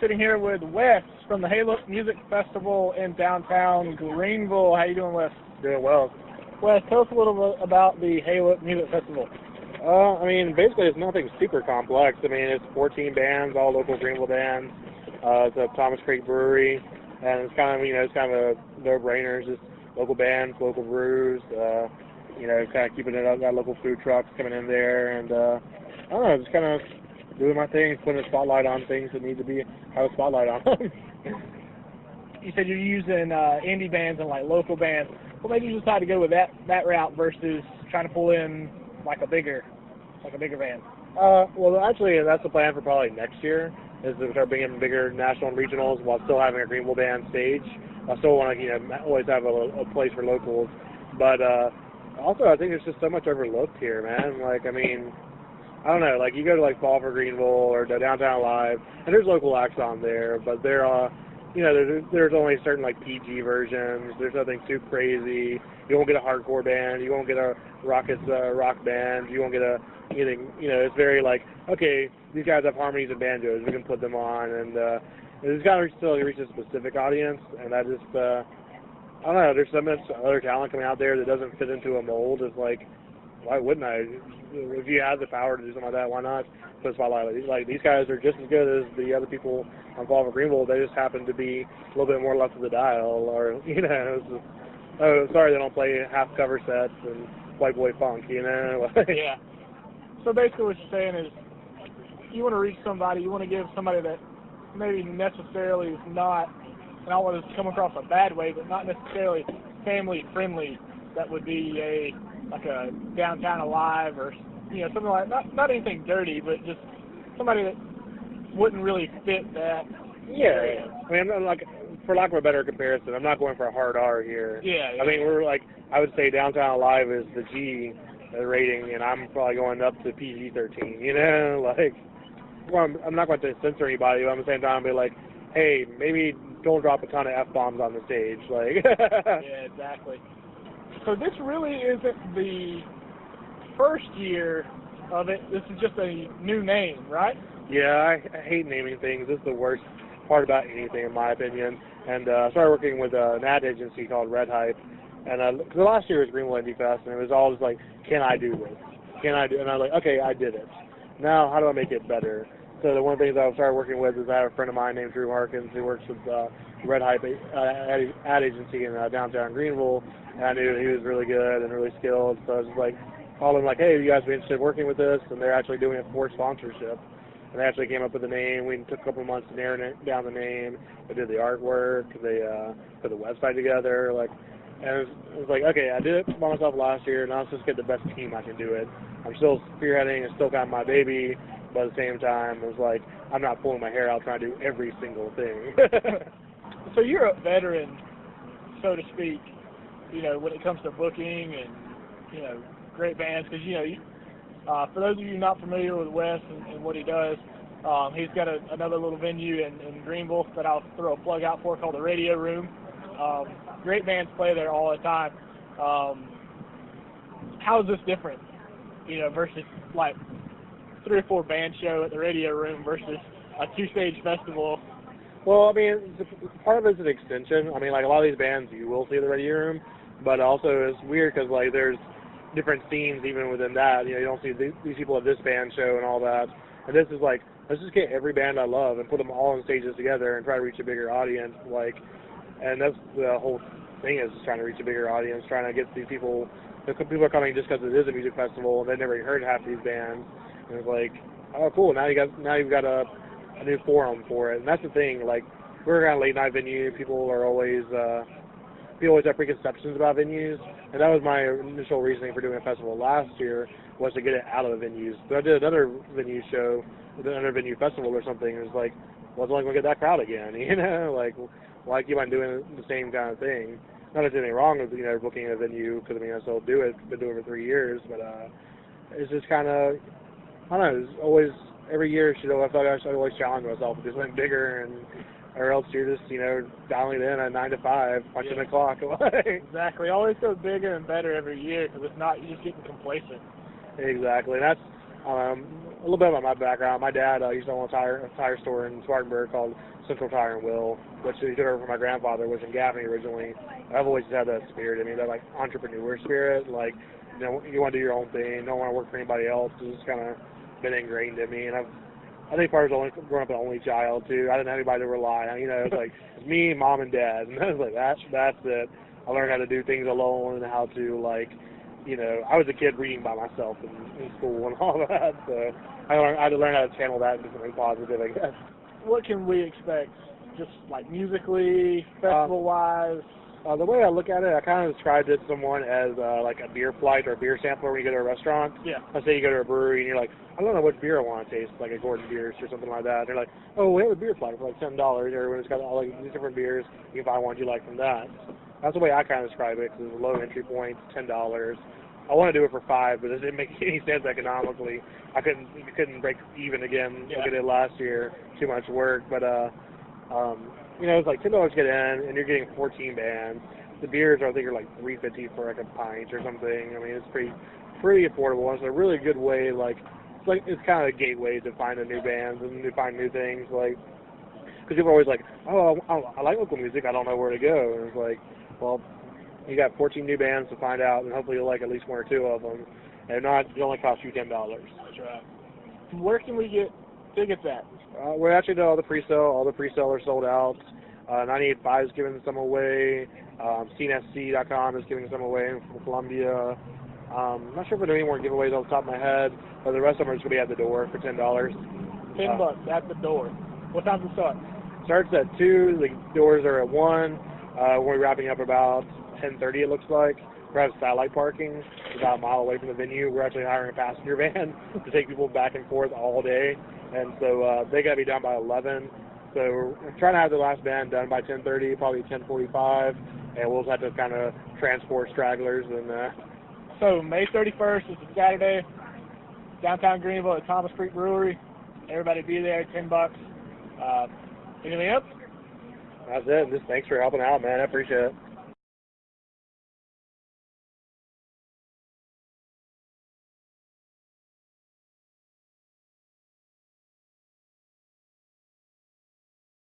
Sitting here with Wes from the Halo Music Festival in downtown Greenville. How you doing, Wes? Doing well. Wes, tell us a little bit about the Halo Music Festival. I mean, basically it's nothing super complex. I mean, it's 14 bands, all local Greenville bands. It's a Thomas Creek Brewery, and it's kind of, it's kind of a no-brainer. It's just local bands, local brews, kind of keeping it up. Got local food trucks coming in there, and I don't know, just kind of doing my thing, putting a spotlight on things that need to have a spotlight on them. You said you're using indie bands and like local bands. Well, maybe you decided to go with that route versus trying to pull in like a bigger band. Well, actually, that's the plan for probably next year, is to start bringing bigger national and regionals while still having a Greenville band stage. I still want to, always have a place for locals, but also I think there's just so much overlooked here, man. Like, I mean, I don't know, like you go to like Fall for Greenville or Downtown Live, and there's local acts on there, but there are, there's only certain like PG versions. There's nothing too crazy. You won't get a hardcore band. You won't get a rock band. You won't get anything. It's very like, okay, these guys have harmonies and banjos. We can put them on, and it's got to still reach a specific audience. And I just, I don't know. There's so much other talent coming out there that doesn't fit into a mold. It's like, why wouldn't I? If you have the power to do something like that, why not put a spotlight on it? Like, these guys are just as good as the other people on Fall for Greenville. They just happen to be a little bit more left of the dial, or, it's just, oh, sorry they don't play half cover sets and white boy funk, Yeah. So basically what you're saying is you want to reach somebody, you want to give somebody that maybe necessarily is not, and I don't want to come across a bad way, but not necessarily family friendly, that would be like a Downtown Alive or something like not anything dirty, but just somebody that wouldn't really fit that. Yeah. I mean, I'm like, for lack of a better comparison, I'm not going for a hard R here. Yeah. I mean, we're like, I would say Downtown Alive is the G rating, and I'm probably going up to PG-13. Like, well, I'm not going to censor anybody, but at the same time, be like, hey, maybe don't drop a ton of F-bombs on the stage. Like. Yeah, exactly. So this really isn't the first year of it. This is just a new name, right? Yeah, I hate naming things. This is the worst part about anything, in my opinion. And I started working with an ad agency called Red Hype. And cause the last year was Greenville Indie Fest, and it was all just like, can I do this? And I was like, okay, I did it. Now, how do I make it better? So one of the things I started working with is I have a friend of mine named Drew Harkins who works with Red Hype ad agency in downtown Greenville, and I knew he was really good and really skilled. So I was just like, called him like, hey, you guys be interested in working with this? And they're actually doing it for sponsorship. And they actually came up with the name. We took a couple of months to narrow down the name. They did the artwork. They put the website together. And it was like, okay, I did it by myself last year. Now let's just get the best team I can do it. I'm still spearheading. It's still kind of my baby. But at the same time, it was like, I'm not pulling my hair out trying to do every single thing. So you're a veteran, so to speak, when it comes to booking and, great bands. Because, for those of you not familiar with Wes and what he does, he's got another little venue in Greenville that I'll throw a plug out for called the Radio Room. Great bands play there all the time. How is this different, versus like 3 or 4 band show at the Radio Room versus a 2-stage festival? Well, I mean, part of it's an extension. I mean, like a lot of these bands you will see at the Radio Room, but also it's weird because like there's different scenes even within that. You don't see these people at this band show and all that. And this is like, let's just get every band I love and put them all on stages together and try to reach a bigger audience. And that's the whole thing, is just trying to reach a bigger audience, trying to get these people. People are coming just because it is a music festival and they've never heard half these bands. And it's like, oh, cool. Now you've got a new forum for it. And that's the thing. Like, we're a late night venue. People always have preconceptions about venues, and that was my initial reasoning for doing a festival last year, was to get it out of the venues. So I did another venue show, another venue festival or something, and it was like, well, it's only going to get that crowd again, like, why keep on doing the same kind of thing? Not that there's anything wrong with, booking a venue, because, I still do it, been doing it for 3 years, but it's just kind of, I don't know, it's always, every year, I felt like I should always challenge myself to do something bigger, or else you're just, dialing it in at 9 to 5, punching the clock. Exactly. Always go bigger and better every year, because if not, you're just getting complacent. Exactly. And that's, a little bit about my background. My dad used to own a tire store in Spartanburg called Central Tire and Wheel, which he took over from my grandfather, was in Gaffney originally. I've always had that spirit. I mean, that like entrepreneur spirit, like, you know, you want to do your own thing, don't want to work for anybody else. It's just kind of been ingrained in me, and I think part of growing up an only child too. I didn't have anybody to rely on. You know, it's like it's me, mom, and dad, and I was like, that's it. I learned how to do things alone and how to, like, you know, I was a kid reading by myself in school and all that, so I had to learn how to channel that into something positive, I guess. What can we expect, just like musically, festival-wise? The way I look at it, I kind of described it to someone as like a beer flight or a beer sampler when you go to a restaurant. Yeah. Let's say you go to a brewery and you're like, I don't know what beer I want to taste, like a Gordon Beers or something like that. They're like, oh, we have a beer flight for like $10. Everyone's got all like these different beers. You can find one you like from that. That's the way I kind of describe it, because it's low entry points, $10. I want to do it for $5, but it didn't make any sense economically. I couldn't break even again. Yeah. Like I did last year. Too much work, but you know, it's like $10 to get in, and you're getting 14 bands. The beers I think are like $3.50 for like a pint or something. I mean, it's pretty affordable. And it's a really good way, it's kind of a gateway to find a new bands and to find new things, like, because people are always like, oh, I like local music, I don't know where to go, and it's like, well, you got 14 new bands to find out, and hopefully you'll like at least one or two of them. And if not, it only costs you $10. That's right. Where can we get tickets at? We're actually doing all the pre-sale. All the pre-sale are sold out. 98.5 is giving some away. SceneSC.com is giving some away from Columbia. I'm not sure if we're doing any more giveaways off the top of my head, but the rest of them are just going to be at the door for $10. $10 at the door. What time does it start? Starts at 2. The doors are at 1. We're wrapping up about 10:30, it looks like. We have satellite parking about a mile away from the venue. We're actually hiring a passenger van to take people back and forth all day, and so they got to be done by 11. So we're trying to have the last band done by 10:30, probably 10:45, and we'll just have to kind of transport stragglers. And so May 31st is a Saturday, downtown Greenville at Thomas Creek Brewery. Everybody be there, $10. Anything else? That's it. Just thanks for helping out, man. I appreciate it.